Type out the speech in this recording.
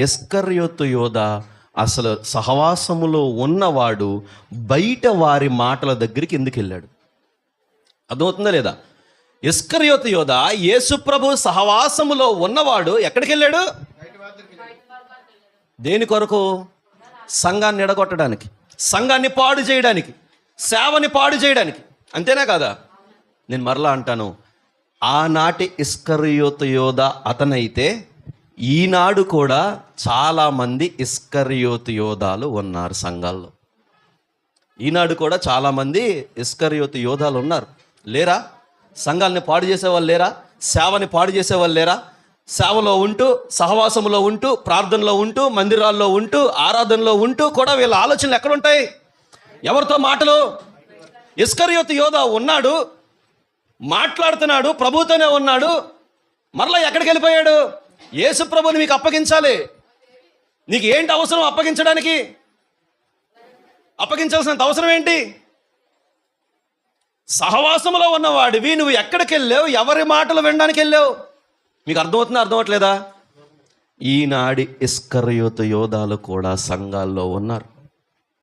ఇస్కరియోతు యోధ అసలు సహవాసములో ఉన్నవాడు బయట వారి మాటల దగ్గరికి ఎందుకు వెళ్ళాడు? అర్థమవుతుందా లేదా? ఇస్కరియోతు యోధ యేసుప్రభు సహవాసములో ఉన్నవాడు ఎక్కడికి వెళ్ళాడు? దేని కొరకు? సంఘాన్ని ఎడగొట్టడానికి, సంఘాన్ని పాడు చేయడానికి, సేవని పాడు చేయడానికి. అంతేనా కాదా? నేను మరలా అంటాను, ఆనాటి ఇస్కరియోతు యోధ అతనైతే ఈనాడు కూడా చాలామంది ఇస్కరియోతు యోధాలు ఉన్నారు సంఘాల్లో. ఈనాడు కూడా చాలామంది ఇస్కరియోతు యోధాలు ఉన్నారు. లేరా? సంఘాలని పాడు చేసేవాళ్ళు లేరా? సేవని పాడు చేసేవాళ్ళు లేరా? సేవలో ఉంటూ, సహవాసంలో ఉంటూ, ప్రార్థనలో ఉంటూ, మందిరాల్లో ఉంటూ, ఆరాధనలో ఉంటూ కూడా వీళ్ళ ఆలోచనలు ఎక్కడుంటాయి? ఎవరితో మాటలు? ఇస్కరియోతు యోధ ఉన్నాడు, మాట్లాడుతున్నాడు, ప్రభుతోనే ఉన్నాడు. మరలా ఎక్కడికి వెళ్ళిపోయాడు? యేసు ప్రభుని మీకు అప్పగించాలి. నీకు ఏంటి అవసరం అప్పగించడానికి? అప్పగించాల్సినంత అవసరం ఏంటి? సహవాసంలో ఉన్నవాడివి నువ్వు ఎక్కడికి వెళ్ళావు? ఎవరి మాటలు వినడానికి వెళ్ళావు? మీకు అర్థమవుతుందా? అర్థమవట్లేదా? ఈనాడి ఇస్కరియోతు యోధాలు కూడా సంఘాల్లో ఉన్నారు.